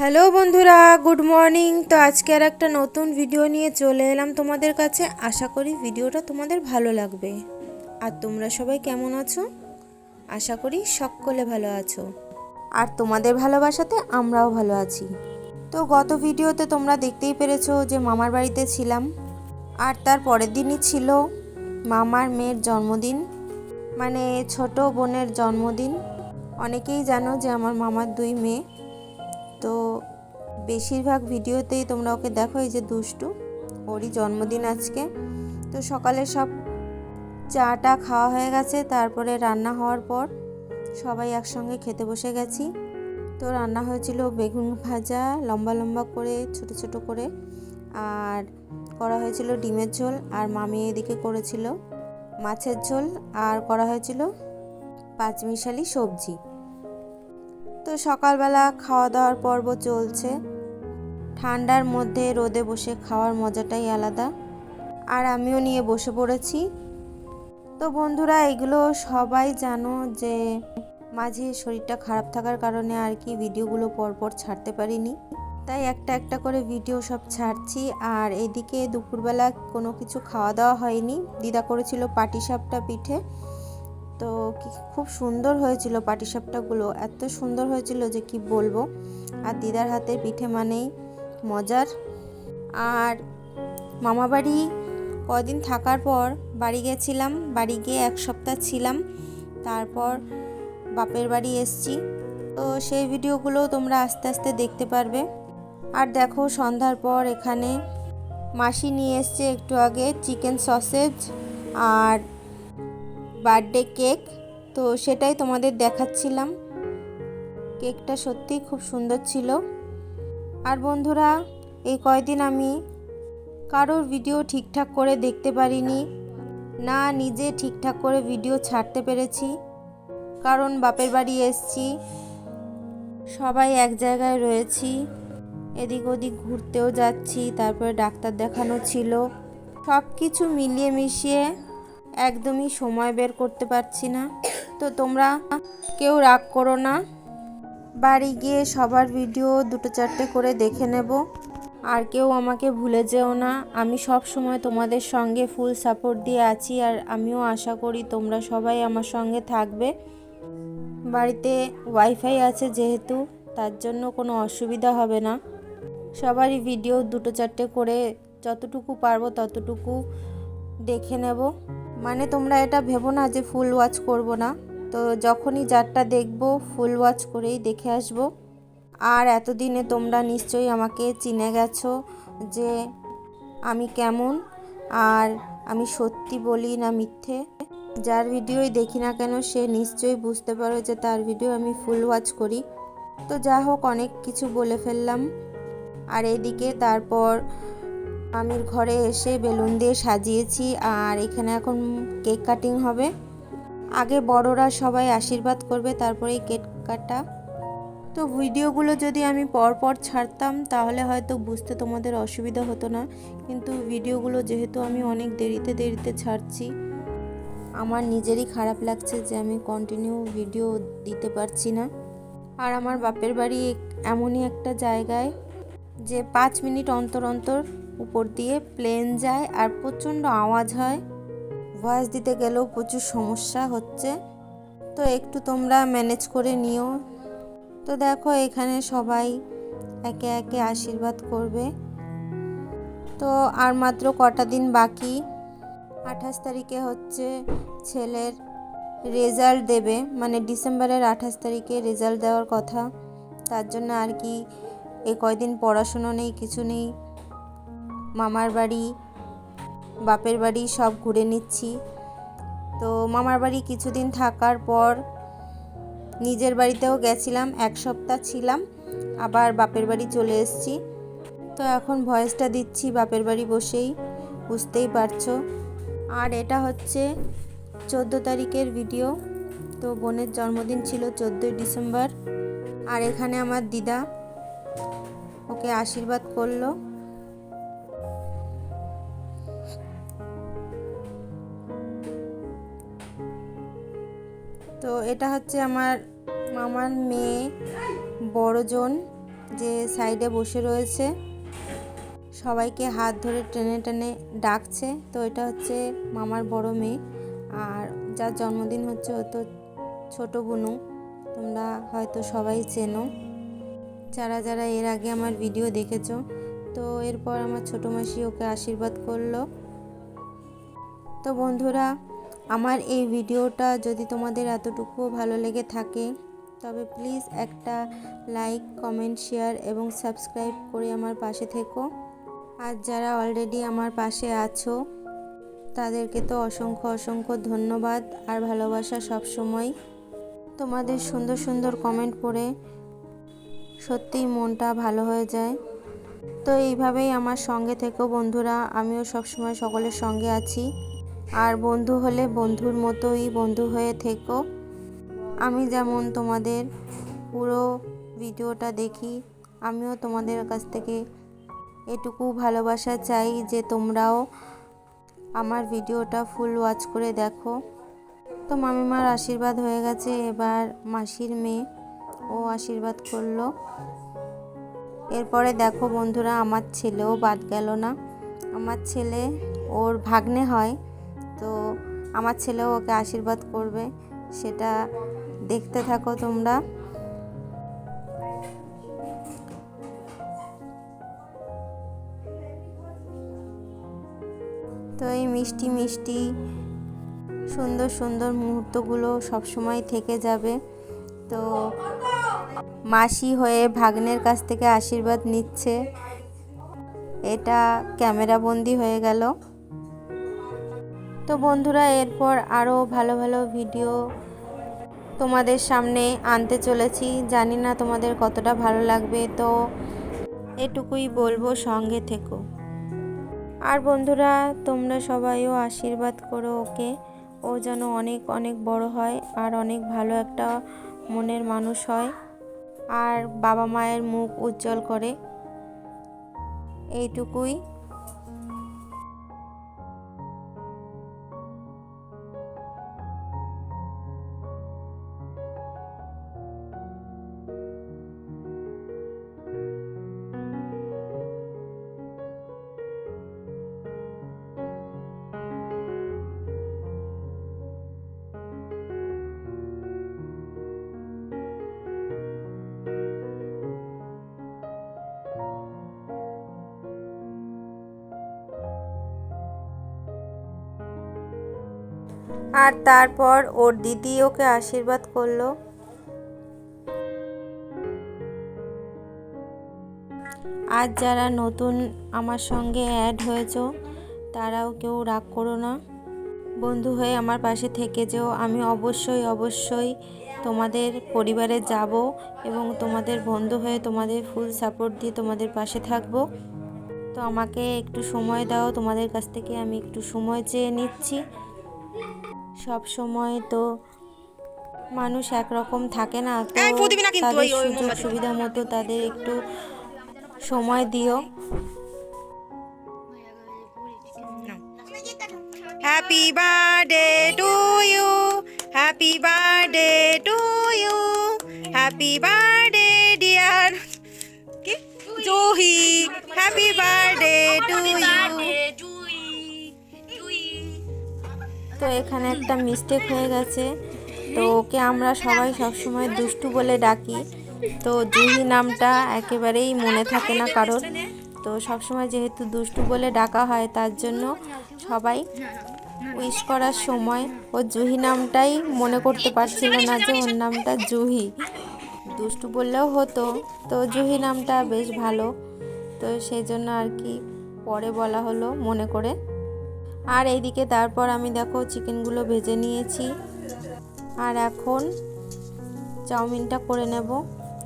Hello বন্ধুরা, good morning. তো আজকে আর একটা নতুন ভিডিও নিয়ে চলে এলাম তোমাদের কাছে। আশা করি ভিডিওটা তোমাদের ভালো লাগবে। আর তোমরা সবাই কেমন আছো? আশা করি সকলে ভালো আছো, আর তোমাদের ভালোবাসাতে আমরাও ভালো আছি। তো গত ভিডিওতে তোমরা দেখতেই পেরেছো যে মামার বাড়িতে ছিলাম, আর তার পরের দিনই ছিল মামার মেয়ের জন্মদিন, মানে ছোট বোনের জন্মদিন। অনেকেই জানো যে আমার মামার দুই মেয়ে। তো বেশিরভাগ ভিডিওতেই তোমরা ওকে দেখো, এই যে দুষ্টু, ওরই জন্মদিন আজকে। তো সকালে সব চাটা খাওয়া হয়ে গেছে, তারপরে রান্না হওয়ার পর সবাই একসঙ্গে খেতে বসে গেছি। তো রান্না হয়েছিল বেগুন ভাজা লম্বা লম্বা করে, ছোট ছোট করে, আর করা হয়েছিল ডিমের ঝোল, আর মামি এদিকে করেছিল মাছের ঝোল, আর করা হয়েছিল পাঁচমিশালি সবজি। তো সকালবেলা খাওয়া দাওয়ার পর্ব চলছে। ঠান্ডার মধ্যে রোদে বসে খাওয়ার মজাটাই আলাদা, আর আমিও নিয়ে বসে পড়েছি। তো বন্ধুরা, এগুলো সবাই জানো যে মাঝে শরীরটা খারাপ থাকার কারণে আর কি ভিডিওগুলো পরপর ছাড়তে পারিনি, তাই একটা একটা করে ভিডিও সব ছাড়ছি। আর এদিকে দুপুরবেলা কোনো কিছু খাওয়া দাওয়া হয়নি। দিদা করেছিল পাটিসাপটা পিঠে, তো খুব সুন্দর হয়েছিল পাটিসাপটাগুলো, এত সুন্দর হয়েছিল যে কি বলবো। আর দিদার হাতের পিঠে মানেই মজার। আর মামাবাড়ি কদিন থাকার পর বাড়ি গেছিলাম, বাড়ি গিয়ে এক সপ্তাহ ছিলাম, তারপর বাপের বাড়ি এসছি। তো সেই ভিডিওগুলো তোমরা আস্তে আস্তে দেখতে পারবে। আর দেখো, সন্ধ্যার পর এখানে মাসি নিয়ে এসছে একটু আগে চিকেন সসেজ আর বার্থডে কেক, তো সেটাই তোমাদের দেখাচ্ছিলাম। কেকটা সত্যিই খুব সুন্দর ছিল। আর বন্ধুরা, এই কয়দিন আমি কারোর ভিডিও ঠিকঠাক করে দেখতে পারিনি, না নিজে ঠিকঠাক করে ভিডিও ছাড়তে পেরেছি, কারণ বাপের বাড়ি এসছি, সবাই এক জায়গায় রয়েছি, এদিক ওদিক ঘুরতেও যাচ্ছি, তারপরে ডাক্তার দেখানো ছিল, সব কিছু মিলিয়ে মিশিয়ে একদমই সময় বের করতে পারছি না। তো তোমরা কেউ রাগ করো না, বাড়ি গিয়ে সবার ভিডিও দুটো চারটে করে দেখে নেব। আর কেউ আমাকে ভুলে যেও না, আমি সব সময় তোমাদের সঙ্গে ফুল সাপোর্ট দিয়ে আছি, আর আমিও আশা করি তোমরা সবাই আমার সঙ্গে থাকবে। বাড়িতে ওয়াইফাই আছে যেহেতু, তার জন্য কোনো অসুবিধা হবে না। সবারই ভিডিও দুটো চারটে করে যতটুকু পারবো ততটুকু দেখে নেব। মানে তোমরা এটা ভেবো না যে ফুল ওয়াচ করব না, তো যখনই যারটা দেখবো ফুল ওয়াচ করেই দেখে আসব। আর এতদিনে তোমরা নিশ্চয়ই আমাকে চিনে গেছো যে আমি কেমন, আর আমি সত্যি বলি না মিথ্যে। যার ভিডিওই দেখি না কেন সে নিশ্চয়ই বুঝতে পারো যে তার ভিডিও আমি ফুল ওয়াচ করি। তো যা হোক, অনেক কিছু বলে ফেললাম। আর এদিকে তারপর আমির ঘরে এসে বেলুন দিয়ে সাজিয়েছি, আর এখানে এখন কেক কাটিং হবে। আগে বড়রা সবাই আশীর্বাদ করবে, তারপরেই কেক কাটা। তো ভিডিওগুলো যদি আমি পরপর ছাড়তাম তাহলে হয়তো বুঝতে তোমাদের অসুবিধা হতো না, কিন্তু ভিডিওগুলো যেহেতু আমি অনেক দেরিতে দেরিতে ছাড়ছি, আমার নিজেরই খারাপ লাগছে যে আমি কন্টিনিউ ভিডিও দিতে পারছি না। আর আমার বাপের বাড়ি এমনই একটা জায়গায় যে 5 মিনিট অন্তর অন্তর উপর দিয়ে প্লেন যায়, আর প্রচণ্ড আওয়াজ হয়, ভয়েস দিতে গেলেও প্রচুর সমস্যা হচ্ছে। তো একটু তোমরা ম্যানেজ করে নিও। তো দেখো, এখানে সবাই একে একে আশীর্বাদ করবে। তো আর মাত্র কটা দিন বাকি, 28 তারিখে হচ্ছে ছেলের রেজাল্ট দেবে, মানে ডিসেম্বরের 28 তারিখে রেজাল্ট দেওয়ার কথা। তার জন্য আর কি এই কয়দিন পড়াশুনো নেই, কিছু নেই, মামার বাড়ি বাপের বাড়ি সব ঘুরে নিচ্ছি। তো মামার বাড়ি কিছুদিন থাকার পর নিজের বাড়িতেও গেছিলাম, এক সপ্তাহ ছিলাম, আবার বাপের বাড়ি চলে এসেছি। তো এখন ভয়েসটা দিচ্ছি বাপের বাড়ি বসেই, বুঝতেই পারছো। আর এটা হচ্ছে 14 তারিখের ভিডিও। তো বোনের জন্মদিন ছিল 14ই ডিসেম্বর, আর এখানে আমার দিদা ওকে আশীর্বাদ করলো। তো এটা হচ্ছে আমার মামার মেয়ে বড়জন, যে সাইডে বসে রয়েছে সবাইকে হাত ধরে টেনে টেনে ডাকছে। তো এটা হচ্ছে মামার বড় মেয়ে, আর যার জন্মদিন হচ্ছে ও তো ছোটো বুনু। তোমরা হয়তো সবাই চেনো যারা যারা এর আগে আমার ভিডিও দেখেছো। তো এরপর আমার ছোটো মাসি ওকে আশীর্বাদ করলো। তো বন্ধুরা, আমার এই ভিডিওটা যদি তোমাদের এতটুকুও ভালো লেগে থাকে তবে প্লিজ একটা লাইক, কমেন্ট, শেয়ার এবং সাবস্ক্রাইব করে আমার পাশে থেকো। আর যারা অলরেডি আমার পাশে আছো তাদেরকে তো অসংখ্য অসংখ্য ধন্যবাদ আর ভালোবাসা সব সময়। তোমাদের সুন্দর সুন্দর কমেন্ট পড়ে সত্যিই মনটা ভালো হয়ে যায়। তো এইভাবেই আমার সঙ্গে থেকো বন্ধুরা, আমিও সবসময় সকলের সঙ্গে আছি। আর বন্ধু হলে বন্ধুর মতোই বন্ধু হয়ে থেকো। আমি যেমন তোমাদের পুরো ভিডিওটা দেখি, আমিও তোমাদের কাছ থেকে এটুকু ভালোবাসা চাই যে তোমরাও আমার ভিডিওটা ফুল ওয়াচ করে দেখো। তো মামিমার আশীর্বাদ হয়ে গেছে, এবার মাসির মেয়ে ও আশীর্বাদ করলো। এরপরে দেখো বন্ধুরা, আমার ছেলেও বাদ গেল না। আমার ছেলে ওর ভাগ্নে হয়, তো আমার ছেলেও ওকে আশীর্বাদ করবে, সেটা দেখতে থাকো তোমরা। তো এই মিষ্টি মিষ্টি সুন্দর সুন্দর মুহূর্তগুলো সবসময় থেকে যাবে। তো মাসি হয়ে ভাগ্নের কাছ থেকে আশীর্বাদ নিচ্ছে, এটা ক্যামেরাবন্দি হয়ে গেল। তো বন্ধুরা, এরপর আরও ভালো ভালো ভিডিও তোমাদের সামনে আনতে চলেছি, জানি না তোমাদের কতটা ভালো লাগবে। তো এটুকুই বলবো, সঙ্গে থেকো। আর বন্ধুরা, তোমরা সবাইও আশীর্বাদ করো ওকে, ও যেন অনেক অনেক বড় হয় আর অনেক ভালো একটা মনের মানুষ হয় আর বাবা মায়ের মুখ উজ্জ্বল করে, এইটুকুই। আর তারপর ওর দিদি ওকে আশীর্বাদ করলো। আর যারা নতুন আমার সঙ্গে অ্যাড হয়েছো তারাও কেউ রাগ করো না, বন্ধু হয়ে আমার পাশে থেকে যেও। আমি অবশ্যই অবশ্যই তোমাদের পরিবারে যাব এবং তোমাদের বন্ধু হয়ে তোমাদের ফুল সাপোর্ট দিয়ে তোমাদের পাশে থাকবো। তো আমাকে একটু সময় দাও, তোমাদের কাছ থেকে আমি একটু সময় চেয়ে নিচ্ছি। সব সময় তো মানুষ একরকম থাকে না, তো তাদের সুযোগ সুবিধা মতো তাদের একটু সময় দিও। Happy birthday to you, happy birthday to you, happy birthday dear Juhi, happy birthday to you. তো এখানে একটা মিস্টেক হয়ে গেছে, তো ওকে আমরা সবাই সবসময় দুষ্টু বলে ডাকি। তো জুহি নামটা একেবারেই মনে থাকে না কারোর, তো সবসময় যেহেতু দুষ্টু বলে ডাকা হয় তার জন্য সবাই উইশ করার সময় ও জুহি নামটাই মনে করতে পারছিল না যে ওর নামটা জুহি। দুষ্টু বললেও হতো, তো জুহি নামটা বেশ ভালো, তো সেই জন্য আর কি পরে বলা হলো মনে করে। আর এইদিকে তারপর আমি দেখো চিকেনগুলো ভেজে নিয়েছি, আর এখন চাউমিনটা করে নেব।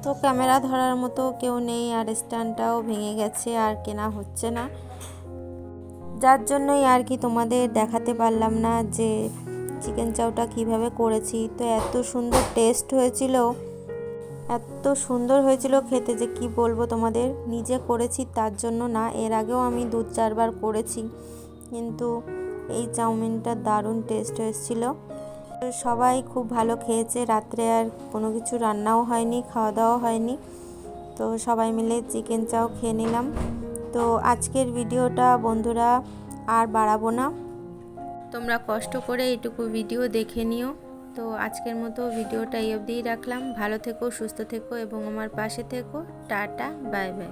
তো ক্যামেরা ধরার মতো কেউ নেই, আর স্ট্যান্ডটাও ভেঙে গেছে আর কেনা হচ্ছে না, যার জন্যই আর কি তোমাদের দেখাতে পারলাম না যে চিকেন চাউটা কিভাবে করেছি। তো এত সুন্দর টেস্ট হয়েছিল, এত সুন্দর হয়েছিল খেতে যে কি বলবো তোমাদের। নিজে করেছি তার জন্য না, এর আগেও আমি 2-4 বার করেছি, কিন্তু এই চাউমিনটা দারুণ টেস্ট হয়েছিল। সবাই খুব ভালো খেয়েছে। রাত্রে আর কোনো কিছু রান্নাও হয়নি, খাওয়া দাওয়া হয়নি, তো সবাই মিলে চিকেন চাও খেয়ে নিলাম। তো আজকের ভিডিওটা বন্ধুরা আর বাড়াবো না, তোমরা কষ্ট করে এইটুকু ভিডিও দেখে নিও। তো আজকের মতো ভিডিওটা এই অবধিই রাখলাম। ভালো থেকো, সুস্থ থেকো এবং আমার পাশে থেকো। Tata, bye bye.